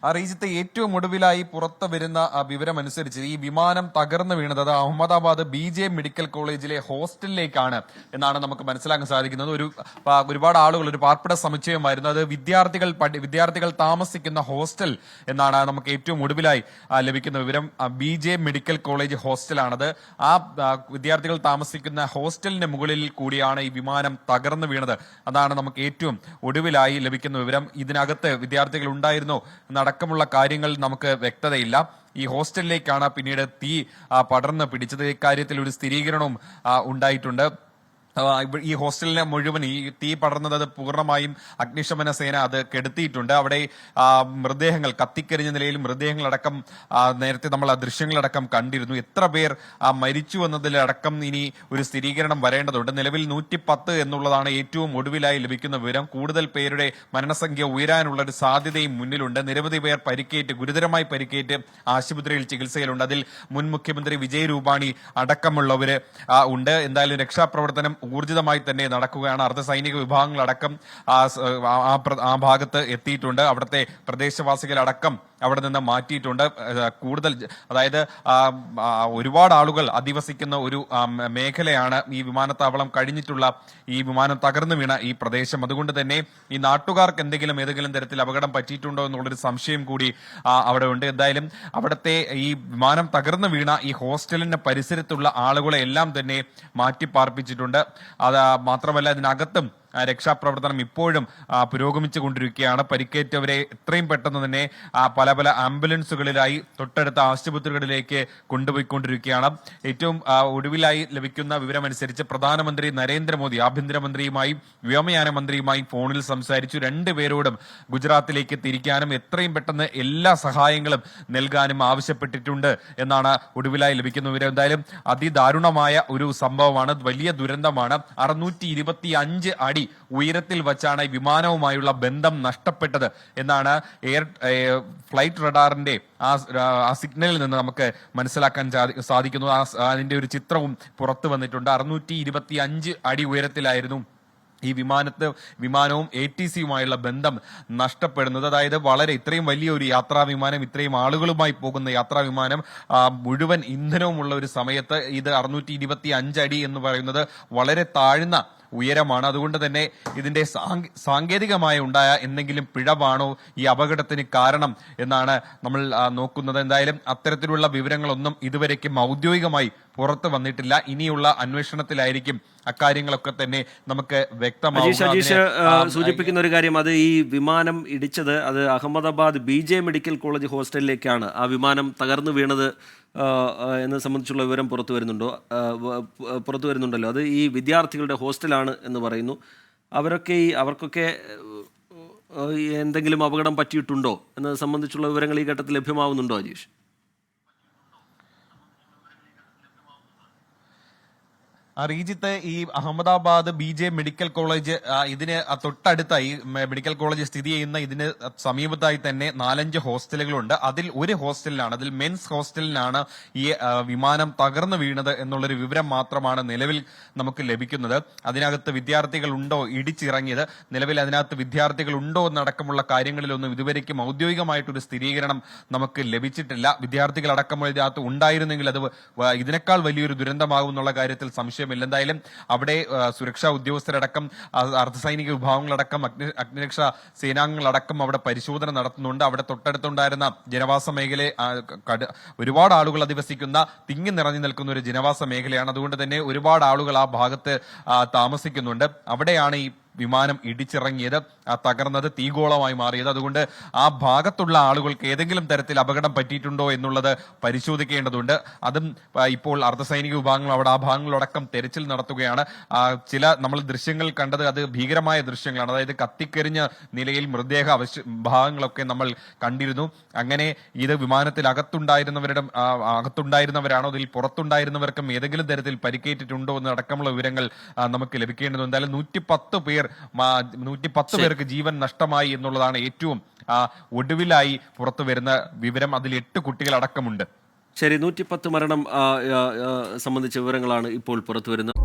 അറിയിച്ചത് ഏറ്റവും ഒടുവിലായി പുറത്തു വരുന്ന വിവരമനുസരിച്ച് ഈ വിമാനം തകർന്നു വീണത് അത് അഹമ്മദാബാദ് BJ മെഡിക്കൽ കോളേജിലെ ഹോസ്റ്റലിലേക്കാണ് എന്നാണ് നമുക്ക് മനസ്സിലാക്കാൻ സാധിക്കുന്നത്. ഒരുപാട് ആളുകൾ ഒരു പാർപ്പിട സമുച്ചയമായിരുന്നു അത്. വിദ്യാർത്ഥികൾ താമസിക്കുന്ന ഹോസ്റ്റൽ എന്നാണ് നമുക്ക് ഏറ്റവും ഒടുവിലായി ലഭിക്കുന്ന വിവരം. BJ മെഡിക്കൽ കോളേജ് ഹോസ്റ്റലാണത്. ആ വിദ്യാർത്ഥികൾ താമസിക്കുന്ന ഹോസ്റ്റലിന് മുകളിൽ കൂടിയാണ് ഈ വിമാനം തകർന്നു വീണത്. അതാണ് നമുക്ക് ഏറ്റവും ഒടുവിലായി ലഭിക്കുന്ന വിവരം. ഇതിനകത്ത് വിദ്യാർത്ഥികൾ ഉണ്ടായിരുന്നോ അടക്കമുള്ള കാര്യങ്ങൾ നമുക്ക് വ്യക്തതയില്ല. ഈ ഹോസ്റ്റലിലേക്കാണ് പിന്നീട് തീ പടർന്ന് പിടിച്ചത്. ഇക്കാര്യത്തിൽ ഒരു സ്ഥിരീകരണവും ഉണ്ടായിട്ടുണ്ട്. ഈ ഹോസ്റ്റലിനെ മുഴുവൻ ഈ തീ പടർന്നത് അത് പൂർണ്ണമായും അഗ്നിശമന സേന അത് കെടുത്തിയിട്ടുണ്ട്. അവിടെ മൃതദേഹങ്ങൾ കത്തിക്കരിഞ്ഞ നിലയിൽ മൃതദേഹങ്ങളടക്കം നേരത്തെ നമ്മൾ ആ ദൃശ്യങ്ങളടക്കം കണ്ടിരുന്നു. എത്ര പേർ മരിച്ചു എന്നതിലടക്കം ഇനി ഒരു സ്ഥിരീകരണം വരേണ്ടതുണ്ട്. നിലവിൽ 110 എന്നുള്ളതാണ് ഏറ്റവും ഒടുവിലായി ലഭിക്കുന്ന വിവരം. കൂടുതൽ പേരുടെ മരണസംഖ്യ ഉയരാനുള്ള ഒരു സാധ്യതയും മുന്നിലുണ്ട്. നിരവധി പേർ ഗുരുതരമായി പരിക്കേറ്റ് ആശുപത്രിയിൽ ചികിത്സയിലുണ്ട്. അതിൽ മുൻ മുഖ്യമന്ത്രി വിജയ് രൂപാണി അടക്കമുള്ളവര് ഉണ്ട്. എന്തായാലും രക്ഷാപ്രവർത്തനം ഊർജിതമായി തന്നെ നടക്കുകയാണ്. അർദ്ധസൈനിക വിഭാഗങ്ങളടക്കം ആ ഭാഗത്ത് എത്തിയിട്ടുണ്ട്. അവിടുത്തെ പ്രദേശവാസികളടക്കം അവിടെ നിന്ന് മാറ്റിയിട്ടുണ്ട്. കൂടുതൽ അതായത് ഒരുപാട് ആളുകൾ അധിവസിക്കുന്ന ഒരു മേഖലയാണ് ഈ വിമാനത്താവളം കഴിഞ്ഞിട്ടുള്ള ഈ വിമാനം തകർന്നു വീണ ഈ പ്രദേശം. അതുകൊണ്ട് തന്നെ ഈ നാട്ടുകാർക്ക് ഏതെങ്കിലും തരത്തിൽ അപകടം പറ്റിയിട്ടുണ്ടോ എന്നുള്ളൊരു സംശയം കൂടി അവിടെ ഉണ്ട്. എന്തായാലും അവിടുത്തെ ഈ വിമാനം തകർന്നു വീണ ഈ ഹോസ്റ്റലിന്റെ പരിസരത്തുള്ള ആളുകളെ എല്ലാം തന്നെ മാറ്റിപ്പാർപ്പിച്ചിട്ടുണ്ട്. അത് മാത്രമല്ല ഇതിനകത്തും രക്ഷാപ്രവർത്തനം ഇപ്പോഴും പുരോഗമിച്ചുകൊണ്ടിരിക്കുകയാണ്. പരിക്കേറ്റവരെ എത്രയും പെട്ടെന്ന് തന്നെ പല ആംബുലൻസുകളിലായി തൊട്ടടുത്ത ആശുപത്രികളിലേക്ക് കൊണ്ടുപോയിക്കൊണ്ടിരിക്കുകയാണ്. ഏറ്റവും ഒടുവിലായി ലഭിക്കുന്ന വിവരമനുസരിച്ച് പ്രധാനമന്ത്രി നരേന്ദ്രമോദി ആഭ്യന്തരമന്ത്രിയുമായും വ്യോമയാന മന്ത്രിയുമായും ഫോണിൽ സംസാരിച്ചു. രണ്ടുപേരോടും ഗുജറാത്തിലേക്ക് തിരിക്കാനും എത്രയും പെട്ടെന്ന് എല്ലാ സഹായങ്ങളും നൽകാനും ആവശ്യപ്പെട്ടിട്ടുണ്ട് എന്നാണ് ഒടുവിലായി ലഭിക്കുന്ന വിവരം. എന്തായാലും അതിദാരുണമായ ഒരു സംഭവമാണ്, വലിയ ദുരന്തമാണ്. 625 അടി ഉയരത്തിൽ വച്ചാണ് ഈ വിമാനവുമായുള്ള ബന്ധം നഷ്ടപ്പെട്ടത് എന്നാണ് ഫ്ലൈറ്റ് റഡാറിന്റെ ആ സിഗ്നലിൽ നിന്ന് നമുക്ക് മനസ്സിലാക്കാൻ സാധിക്കുന്നു. അതിന്റെ ഒരു ചിത്രവും പുറത്തു വന്നിട്ടുണ്ട്. 625 അടി ഉയരത്തിലായിരുന്നു ഈ വിമാനവും ATCയുമായുള്ള ബന്ധം നഷ്ടപ്പെടുന്നത്. അതായത് ഇത്രയും വലിയ ഒരു യാത്രാ വിമാനം, ഇത്രയും ആളുകളുമായി പോകുന്ന യാത്രാ വിമാനം, മുഴുവൻ ഇന്ധനവുമുള്ള ഒരു സമയത്ത് ഇത് 625 അടി എന്ന് പറയുന്നത് വളരെ താഴ്ന്ന ഉയരമാണ്. അതുകൊണ്ട് തന്നെ ഇതിന്റെ സാങ്കേതികമായി ഉണ്ടായ എന്തെങ്കിലും പിഴവാണോ ഈ അപകടത്തിന് കാരണം എന്നാണ് നമ്മൾ നോക്കുന്നത്. എന്തായാലും അത്തരത്തിലുള്ള വിവരങ്ങളൊന്നും ഇതുവരേക്കും ഔദ്യോഗികമായി പുറത്തു വന്നിട്ടില്ല. ഇനിയുള്ള അന്വേഷണത്തിലായിരിക്കും അക്കാര്യങ്ങളൊക്കെ തന്നെ നമുക്ക് വ്യക്തമാവും. സൂചിപ്പിക്കുന്ന ഒരു കാര്യം, അത് ഈ വിമാനം ഇടിച്ചത് അത് അഹമ്മദാബാദ് BJ മെഡിക്കൽ കോളേജ് ഹോസ്റ്റലിലേക്കാണ് ആ വിമാനം തകർന്നു വീണത് എന്നെ സംബന്ധിച്ചുള്ള വിവരം പുറത്തു വരുന്നുണ്ടല്ലോ. അത് ഈ വിദ്യാർത്ഥികളുടെ ഹോസ്റ്റലാണ് എന്ന് പറയുന്നു. അവർക്കൊക്കെ എന്തെങ്കിലും അപകടം പറ്റിയിട്ടുണ്ടോ എന്നത് സംബന്ധിച്ചുള്ള വിവരങ്ങൾ ഈ ഘട്ടത്തിൽ ലഭ്യമാവുന്നുണ്ടോ അജീഷ്? റീജിത്ത്, ഈ അഹമ്മദാബാദ് BJ മെഡിക്കൽ കോളേജ് ഇതിന് തൊട്ടടുത്തായി മെഡിക്കൽ കോളേജ് സ്ഥിതി ചെയ്യുന്ന ഇതിന് സമീപത്തായി തന്നെ 4-5 ഹോസ്റ്റലുകളുണ്ട്. അതിൽ ഒരു ഹോസ്റ്റലിലാണ്, അതിൽ മെൻസ് ഹോസ്റ്റലിനാണ് ഈ വിമാനം തകർന്നു വീണത് എന്നുള്ളൊരു വിവരം മാത്രമാണ് നിലവിൽ നമുക്ക് ലഭിക്കുന്നത്. അതിനകത്ത് വിദ്യാർത്ഥികൾ ഉണ്ടോ ഇടിച്ചിറങ്ങിയത്, നിലവിൽ അതിനകത്ത് വിദ്യാർത്ഥികൾ ഉണ്ടോ എന്നടക്കമുള്ള കാര്യങ്ങളിലൊന്നും ഇതുവരേക്കും ഔദ്യോഗികമായിട്ടൊരു സ്ഥിരീകരണം നമുക്ക് ലഭിച്ചിട്ടില്ല. വിദ്യാർത്ഥികൾ അടക്കമുള്ള ഇതിനകത്ത് ഉണ്ടായിരുന്നെങ്കിൽ അത് ഇതിനേക്കാൾ വലിയൊരു ദുരന്തമാകും എന്നുള്ള കാര്യത്തിൽ സംശയം. എന്തായാലും അവിടെ സുരക്ഷാ ഉദ്യോഗസ്ഥരടക്കം അർദ്ധസൈനിക വിഭാഗങ്ങളടക്കം അഗ്നിരക്ഷാ സേനാംഗങ്ങളടക്കം അവിടെ പരിശോധന നടത്തുന്നുണ്ട്. അവിടെ തൊട്ടടുത്തുണ്ടായിരുന്ന ജനവാസ മേഖല ഒരുപാട് ആളുകൾ അധിവസിക്കുന്ന തിങ്ങി നിറഞ്ഞു നിൽക്കുന്ന ഒരു ജനവാസ മേഖലയാണ്. അതുകൊണ്ട് തന്നെ ഒരുപാട് ആളുകൾ ആ ഭാഗത്ത് താമസിക്കുന്നുണ്ട്. അവിടെയാണ് ഈ വിമാനം ഇടിച്ചിറങ്ങിയത്, തകർന്നത്, തീഗോളമായി മാറിയത്. അതുകൊണ്ട് ആ ഭാഗത്തുള്ള ആളുകൾക്ക് ഏതെങ്കിലും തരത്തിൽ അപകടം പറ്റിയിട്ടുണ്ടോ എന്നുള്ളത് പരിശോധിക്കേണ്ടതുണ്ട്. അതും ഇപ്പോൾ അർദ്ധസൈനിക വിഭാഗങ്ങൾ അവിടെ ആ ഭാഗങ്ങളടക്കം തെരച്ചിൽ നടത്തുകയാണ്. നമ്മൾ ദൃശ്യങ്ങൾ കണ്ടത് അത് ഭീകരമായ ദൃശ്യങ്ങളാണ്. അതായത് കത്തിക്കരിഞ്ഞ നിലയിൽ മൃതദേഹ ഭാഗങ്ങളൊക്കെ നമ്മൾ കണ്ടിരുന്നു. അങ്ങനെ ഇത് വിമാനത്തിൽ അകത്തുണ്ടായിരുന്നവരാണോ അതിൽ പുറത്തുണ്ടായിരുന്നവർക്കും ഏതെങ്കിലും തരത്തിൽ പരിക്കേറ്റിട്ടുണ്ടോ എന്നടക്കമുള്ള വിവരങ്ങൾ നമുക്ക് ലഭിക്കേണ്ടതുണ്ട്. എന്തായാലും 110 പേർക്ക് ജീവൻ നഷ്ടമായി എന്നുള്ളതാണ് ഏറ്റവും ഒടുവിലായി പുറത്തു വരുന്ന വിവരം. അതിൽ 8 കുട്ടികൾ അടക്കമുണ്ട്. ശരി, 110 മരണം സംബന്ധിച്ച വിവരങ്ങളാണ് ഇപ്പോൾ പുറത്തു വരുന്നത്.